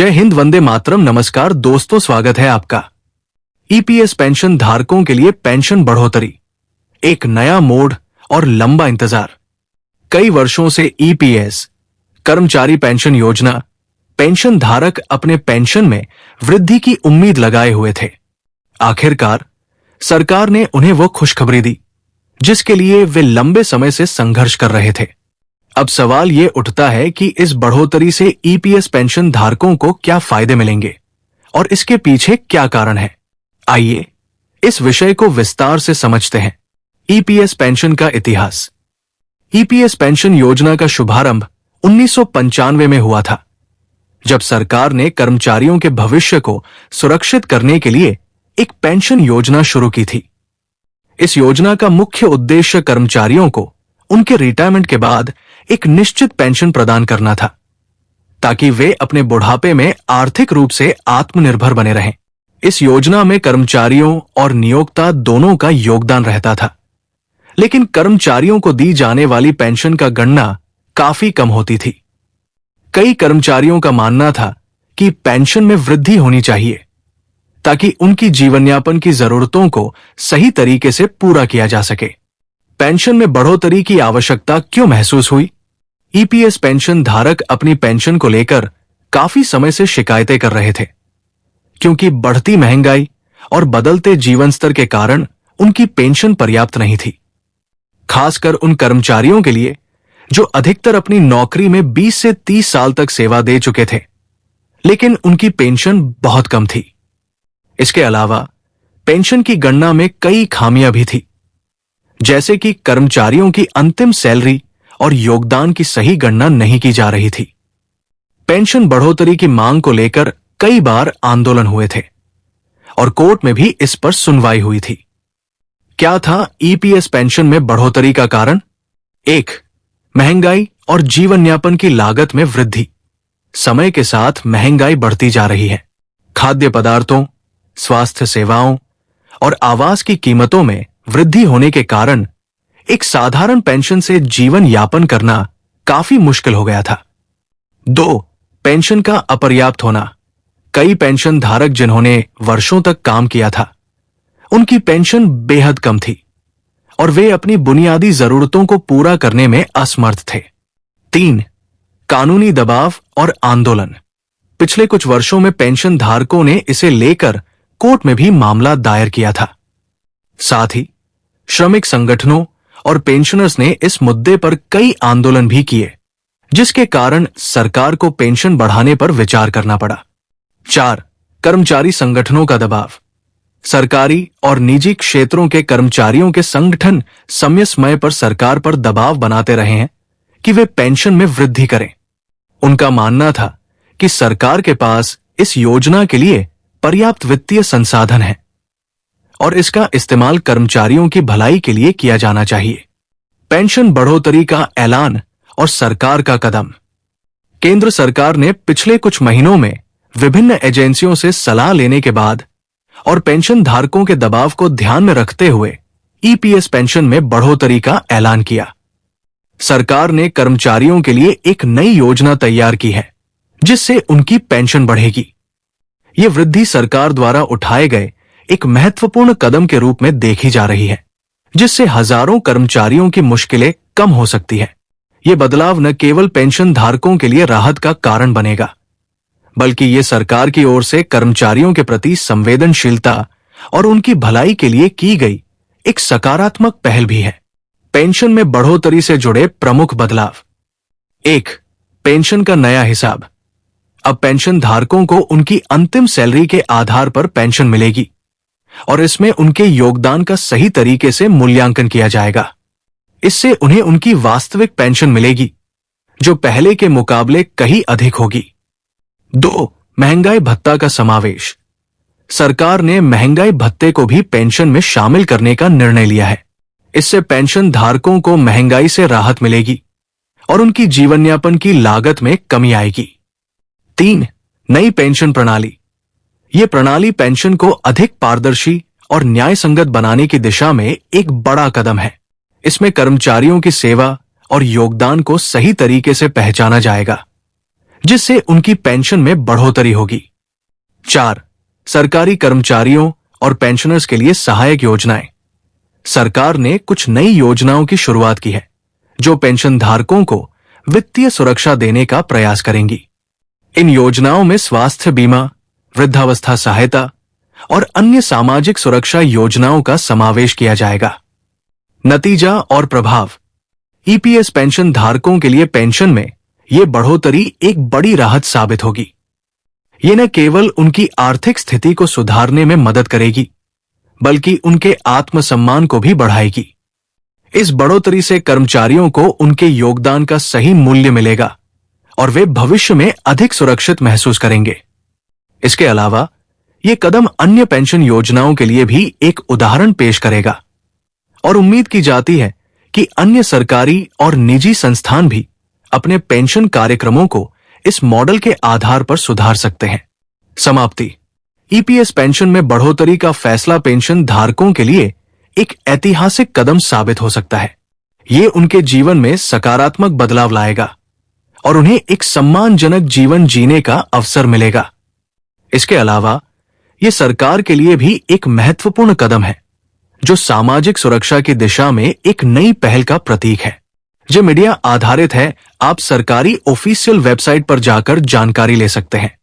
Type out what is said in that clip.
जय हिंद, वंदे मातरम। नमस्कार दोस्तों, स्वागत है आपका। ईपीएस पेंशन धारकों के लिए पेंशन बढ़ोतरी, एक नया मोड़ और लंबा इंतजार। कई वर्षों से ईपीएस कर्मचारी पेंशन योजना पेंशन धारक अपने पेंशन में वृद्धि की उम्मीद लगाए हुए थे। आखिरकार सरकार ने उन्हें वो खुशखबरी दी जिसके लिए वे लंबे समय से संघर्ष कर रहे थे। अब सवाल ये उठता है कि इस बढ़ोतरी से ईपीएस पेंशन धारकों को क्या फायदे मिलेंगे और इसके पीछे क्या कारण है। आइए इस विषय को विस्तार से समझते हैं। ईपीएस पेंशन का इतिहास। ईपीएस पेंशन योजना का शुभारंभ 1995 में हुआ था, जब सरकार ने कर्मचारियों के भविष्य को सुरक्षित करने के लिए एक पेंशन योजना शुरू की थी। इस योजना का मुख्य उद्देश्य कर्मचारियों को उनके रिटायरमेंट के बाद एक निश्चित पेंशन प्रदान करना था, ताकि वे अपने बुढ़ापे में आर्थिक रूप से आत्मनिर्भर बने रहें। इस योजना में कर्मचारियों और नियोक्ता दोनों का योगदान रहता था, लेकिन कर्मचारियों को दी जाने वाली पेंशन का गणना काफी कम होती थी। कई कर्मचारियों का मानना था कि पेंशन में वृद्धि होनी चाहिए ताकि उनकी जीवनयापन की जरूरतों को सही तरीके से पूरा किया जा सके। पेंशन में बढ़ोतरी की आवश्यकता क्यों महसूस हुई? ईपीएस पेंशन धारक अपनी पेंशन को लेकर काफी समय से शिकायतें कर रहे थे, क्योंकि बढ़ती महंगाई और बदलते जीवन स्तर के कारण उनकी पेंशन पर्याप्त नहीं थी। खासकर उन कर्मचारियों के लिए जो अधिकतर अपनी नौकरी में 20 से 30 साल तक सेवा दे चुके थे, लेकिन उनकी पेंशन बहुत कम थी। इसके अलावा पेंशन की गणना में कई खामियां भी थी, जैसे कि कर्मचारियों की अंतिम सैलरी और योगदान की सही गणना नहीं की जा रही थी। पेंशन बढ़ोतरी की मांग को लेकर कई बार आंदोलन हुए थे और कोर्ट में भी इस पर सुनवाई हुई थी। क्या था ईपीएस पेंशन में बढ़ोतरी का कारण? 1. महंगाई और जीवनयापन की लागत में वृद्धि। समय के साथ महंगाई बढ़ती जा रही है। खाद्य पदार्थों, स्वास्थ्य सेवाओं और आवास की कीमतों में वृद्धि होने के कारण एक साधारण पेंशन से जीवन यापन करना काफी मुश्किल हो गया था। 2. पेंशन का अपर्याप्त होना। कई पेंशन धारक जिन्होंने वर्षों तक काम किया था, उनकी पेंशन बेहद कम थी और वे अपनी बुनियादी जरूरतों को पूरा करने में असमर्थ थे। 3. कानूनी दबाव और आंदोलन। पिछले कुछ वर्षों में पेंशन धारकों ने इसे लेकर कोर्ट में भी मामला दायर किया था। साथ ही श्रमिक संगठनों और पेंशनर्स ने इस मुद्दे पर कई आंदोलन भी किए, जिसके कारण सरकार को पेंशन बढ़ाने पर विचार करना पड़ा। 4. कर्मचारी संगठनों का दबाव। सरकारी और निजी क्षेत्रों के कर्मचारियों के संगठन समय समय पर सरकार पर दबाव बनाते रहे हैं कि वे पेंशन में वृद्धि करें। उनका मानना था कि सरकार के पास इस योजना के लिए पर्याप्त वित्तीय संसाधन है और इसका इस्तेमाल कर्मचारियों की भलाई के लिए किया जाना चाहिए। पेंशन बढ़ोतरी का ऐलान और सरकार का कदम। केंद्र सरकार ने पिछले कुछ महीनों में विभिन्न एजेंसियों से सलाह लेने के बाद और पेंशन धारकों के दबाव को ध्यान में रखते हुए ईपीएस पेंशन में बढ़ोतरी का ऐलान किया। सरकार ने कर्मचारियों के लिए एक नई योजना तैयार की है जिससे उनकी पेंशन बढ़ेगी। ये वृद्धि सरकार द्वारा उठाए गए एक महत्वपूर्ण कदम के रूप में देखी जा रही है, जिससे हजारों कर्मचारियों की मुश्किलें कम हो सकती है। ये बदलाव न केवल पेंशन धारकों के लिए राहत का कारण बनेगा, बल्कि ये सरकार की ओर से कर्मचारियों के प्रति संवेदनशीलता और उनकी भलाई के लिए की गई एक सकारात्मक पहल भी है। पेंशन में बढ़ोतरी से जुड़े प्रमुख बदलाव। 1. पेंशन का नया हिसाब। अब पेंशन धारकों को उनकी अंतिम सैलरी के आधार पर पेंशन मिलेगी और इसमें उनके योगदान का सही तरीके से मूल्यांकन किया जाएगा। इससे उन्हें उनकी वास्तविक पेंशन मिलेगी, जो पहले के मुकाबले कहीं अधिक होगी। 2. महंगाई भत्ता का समावेश। सरकार ने महंगाई भत्ते को भी पेंशन में शामिल करने का निर्णय लिया है। इससे पेंशन धारकों को महंगाई से राहत मिलेगी और उनकी जीवनयापन की लागत में कमी आएगी। 3. नई पेंशन प्रणाली। ये प्रणाली पेंशन को अधिक पारदर्शी और न्यायसंगत बनाने की दिशा में एक बड़ा कदम है। इसमें कर्मचारियों की सेवा और योगदान को सही तरीके से पहचाना जाएगा, जिससे उनकी पेंशन में बढ़ोतरी होगी। 4. सरकारी कर्मचारियों और पेंशनर्स के लिए सहायक योजनाएं। सरकार ने कुछ नई योजनाओं की शुरुआत की है जो पेंशन धारकों को वित्तीय सुरक्षा देने का प्रयास करेंगी। इन योजनाओं में स्वास्थ्य बीमा, वृद्धावस्था सहायता और अन्य सामाजिक सुरक्षा योजनाओं का समावेश किया जाएगा। नतीजा और प्रभाव। ईपीएस पेंशन धारकों के लिए पेंशन में यह बढ़ोतरी एक बड़ी राहत साबित होगी। ये न केवल उनकी आर्थिक स्थिति को सुधारने में मदद करेगी, बल्कि उनके आत्मसम्मान को भी बढ़ाएगी। इस बढ़ोतरी से कर्मचारियों को उनके योगदान का सही मूल्य मिलेगा और वे भविष्य में अधिक सुरक्षित महसूस करेंगे। इसके अलावा ये कदम अन्य पेंशन योजनाओं के लिए भी एक उदाहरण पेश करेगा और उम्मीद की जाती है कि अन्य सरकारी और निजी संस्थान भी अपने पेंशन कार्यक्रमों को इस मॉडल के आधार पर सुधार सकते हैं। समाप्ति। ईपीएस पेंशन में बढ़ोतरी का फैसला पेंशन धारकों के लिए एक ऐतिहासिक कदम साबित हो सकता है। ये उनके जीवन में सकारात्मक बदलाव लाएगा और उन्हें एक सम्मानजनक जीवन जीने का अवसर मिलेगा। इसके अलावा ये सरकार के लिए भी एक महत्वपूर्ण कदम है जो सामाजिक सुरक्षा की दिशा में एक नई पहल का प्रतीक है। जो मीडिया आधारित है, आप सरकारी ऑफिशियल वेबसाइट पर जाकर जानकारी ले सकते हैं।